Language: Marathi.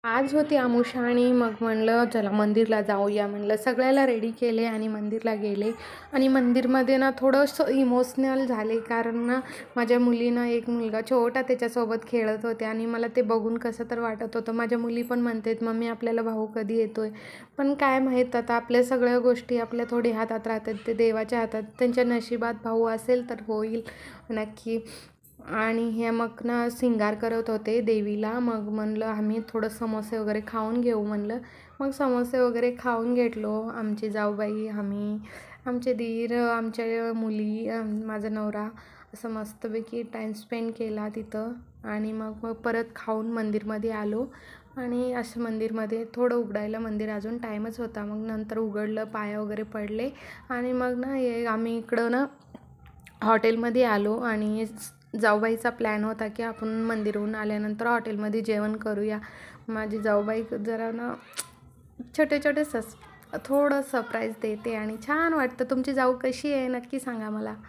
आज होती अमावास्या आणि मग म्हणलं चला मंदिरला जाऊया म्हणलं. सगळ्याला रेडी केले आणि मंदिरला गेले. आणि मंदिरमध्ये ना थोडंसं इमोशनल झाले, कारण ना माझ्या मुलीनं एक मुलगा छोटा त्याच्यासोबत खेळत होते आणि मला ते बघून कसं तर वाटत होतं. माझ्या मुली पण म्हणतात, मम्मी आपल्याला भाऊ कधी येतोय. पण काय माहीत, आता आपल्या सगळ्या गोष्टी आपल्या थोडी हातात राहतात, ते देवाच्या हातात. त्यांच्या नशिबात भाऊ असेल तर होईल नक्की. आणि हे मग ना सिंगार करत होते देवीला. मग म्हणलं आम्ही थोडं समोसे वगैरे खाऊन घेऊ म्हणलं. मग समोसे वगैरे खाऊन घेतलो. आमची जाऊबाई, आम्ही, आमचे दीर, आमच्या मुली, माझा नवरा, असं मस्तपैकी टाईम स्पेंड केला तिथं. आणि मग मग परत खाऊन मंदिरमध्ये आलो. आणि असं मंदिरमध्ये थोडं उघडायला मंदिर अजून टाईमच होता. मग नंतर उघडलं, पाया वगैरे पडले. आणि मग ना आम्ही इकडं ना हॉटेलमध्ये आलो. आणि जाऊबाईचा प्लॅन होता की आपण मंदिरहून आल्यानंतर हॉटेलमध्ये जेवण करूया. माझी जाऊबाई जरा ना छोटे छोटे थोडं सरप्राईज देते आणि छान वाटतं. तुमची जाऊ कशी आहे नक्की सांगा मला.